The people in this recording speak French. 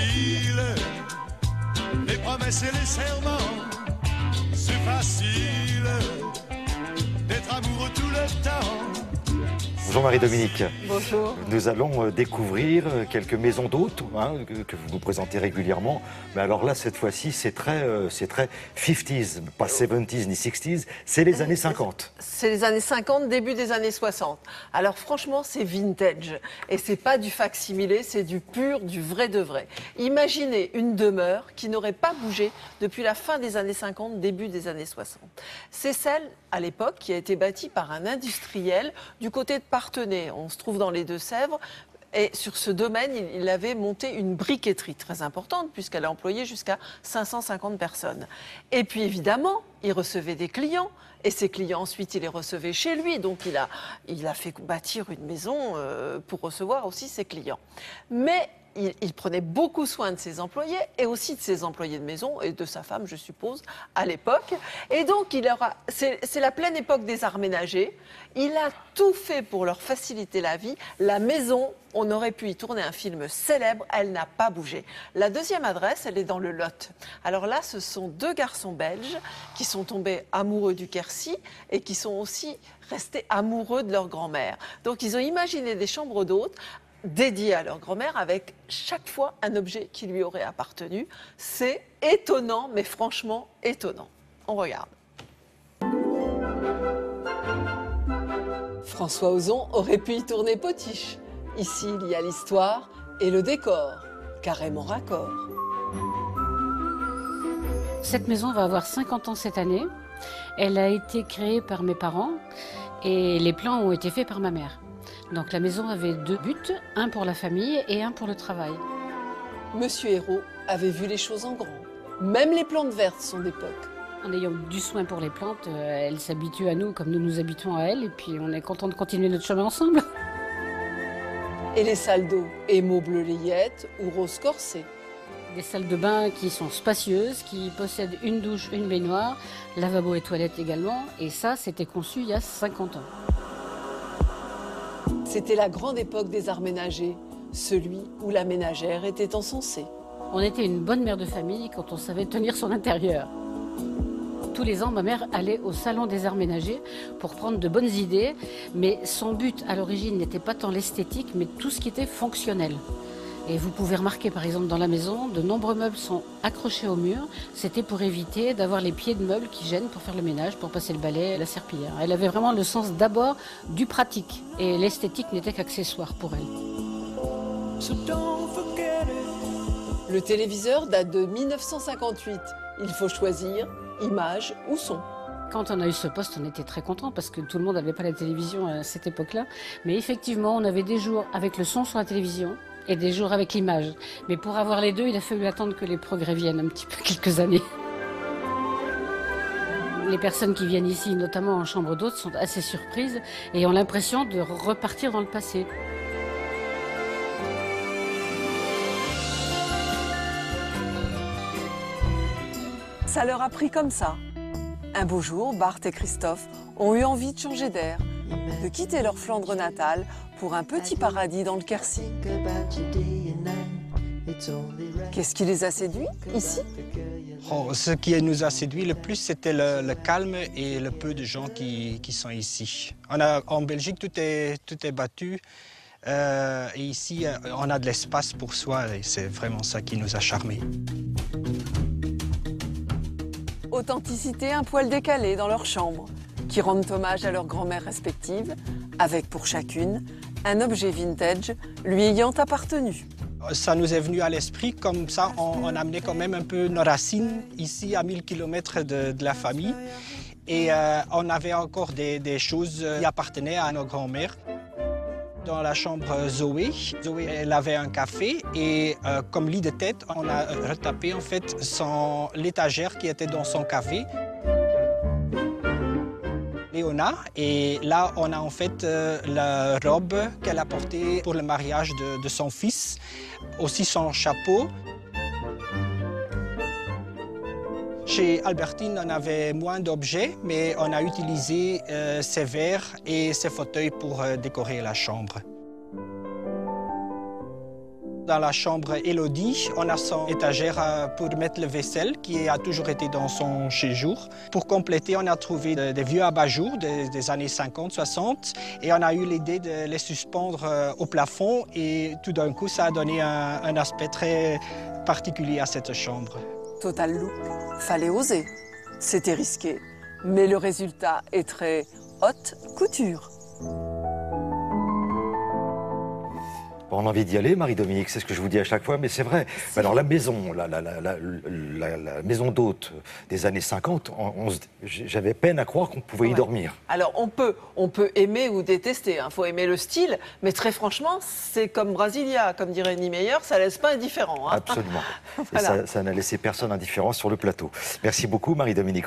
facile, les promesses et les serments, c'est facile d'être amoureux tout le temps. Jean-Marie Dominique. Bonjour. Nous allons découvrir quelques maisons d'hôtes que vous nous présentez régulièrement. Mais alors là, cette fois-ci, c'est très 50s, pas 70s ni 60s, c'est les années 50. C'est les années 50, début des années 60. Alors franchement, c'est vintage. Et c'est pas du facsimilé, c'est du pur, du vrai de vrai. Imaginez une demeure qui n'aurait pas bougé depuis la fin des années 50, début des années 60. C'est celle, à l'époque, qui a été bâtie par un industriel du côté de Parthenay. On se trouve dans les Deux-Sèvres. Et sur ce domaine, il avait monté une briqueterie très importante puisqu'elle a employé jusqu'à 550 personnes. Et puis évidemment, il recevait des clients. Et ces clients, ensuite, il les recevait chez lui. Donc il a fait bâtir une maison pour recevoir aussi ses clients. Mais il prenait beaucoup soin de ses employés et aussi de ses employés de maison et de sa femme, je suppose, à l'époque. Et donc, c'est la pleine époque des arts ménagers. Il a tout fait pour leur faciliter la vie. La maison, on aurait pu y tourner un film célèbre, elle n'a pas bougé. La deuxième adresse, elle est dans le Lot. Alors là, ce sont deux garçons belges qui sont tombés amoureux du Quercy et qui sont aussi restés amoureux de leur grand-mère. Donc, ils ont imaginé des chambres d'hôtes dédiées à leur grand-mère avec chaque fois un objet qui lui aurait appartenu. C'est étonnant, mais franchement étonnant. On regarde. François Ozon aurait pu y tourner potiche. Ici, il y a l'histoire et le décor, carrément raccord. Cette maison va avoir 50 ans cette année. Elle a été créée par mes parents et les plans ont été faits par ma mère. Donc la maison avait deux buts, un pour la famille et un pour le travail. Monsieur Hérault avait vu les choses en grand. Même les plantes vertes sont d'époque. En ayant du soin pour les plantes, elle s'habitue à nous comme nous nous habituons à elle et puis on est content de continuer notre chemin ensemble. Et les salles d'eau, émaux bleu layette ou rose corsé. Des salles de bain qui sont spacieuses, qui possèdent une douche, une baignoire, lavabo et toilettes également. Et ça, c'était conçu il y a 50 ans. C'était la grande époque des arts ménagers, celui où la ménagère était encensée. On était une bonne mère de famille quand on savait tenir son intérieur. Tous les ans, ma mère allait au salon des arts ménagers pour prendre de bonnes idées, mais son but à l'origine n'était pas tant l'esthétique, mais tout ce qui était fonctionnel. Et vous pouvez remarquer par exemple dans la maison, de nombreux meubles sont accrochés au mur. C'était pour éviter d'avoir les pieds de meubles qui gênent pour faire le ménage, pour passer le balai, la serpillière. Elle avait vraiment le sens d'abord du pratique et l'esthétique n'était qu'accessoire pour elle. Le téléviseur date de 1958. Il faut choisir image ou son. Quand on a eu ce poste, on était très contents parce que tout le monde n'avait pas la télévision à cette époque-là. Mais effectivement, on avait des jours avec le son sur la télévision et des jours avec l'image. Mais pour avoir les deux, il a fallu attendre que les progrès viennent un petit peu, quelques années. Les personnes qui viennent ici, notamment en chambre d'hôtes, sont assez surprises et ont l'impression de repartir dans le passé. Ça leur a pris comme ça. Un beau jour, Bart et Christophe ont eu envie de changer d'air, de quitter leur Flandre natale pour un petit paradis dans le Quercy. Qu'est-ce qui les a séduits ici? Ce qui nous a séduit le plus, c'était le calme et le peu de gens qui sont ici. En Belgique, tout est battu. Et ici, on a de l'espace pour soi et c'est vraiment ça qui nous a charmés. Authenticité un poil décalé dans leur chambre, qui rendent hommage à leurs grand-mères respectives, avec pour chacune un objet vintage lui ayant appartenu. Ça nous est venu à l'esprit, comme ça on amenait quand même un peu nos racines ici à 1000 km de la famille. Et on avait encore des choses qui appartenaient à nos grands-mères. Dans la chambre Zoé, elle avait un café et comme lit de tête, on a retapé en fait l'étagère qui était dans son café. Léona, et là on a en fait la robe qu'elle a portée pour le mariage de son fils, aussi son chapeau. Chez Albertine, on avait moins d'objets, mais on a utilisé ses verres et ses fauteuils pour décorer la chambre. Dans la chambre Élodie, on a son étagère pour mettre le vaisselle qui a toujours été dans son séjour. Pour compléter, on a trouvé des vieux abat-jours des années 50-60 et on a eu l'idée de les suspendre au plafond et tout d'un coup, ça a donné un aspect très particulier à cette chambre. Total look. Fallait oser. C'était risqué. Mais le résultat est très haute couture. On a envie d'y aller, Marie-Dominique, c'est ce que je vous dis à chaque fois, mais c'est vrai. Alors la maison, la maison d'hôte des années 50, j'avais peine à croire qu'on pouvait y dormir. Alors on peut aimer ou détester, il faut aimer le style, mais très franchement, c'est comme Brasilia, comme dirait Niemeyer, ça laisse pas indifférent. Absolument. Voilà. Et ça n'a laissé personne indifférent sur le plateau. Merci beaucoup, Marie-Dominique.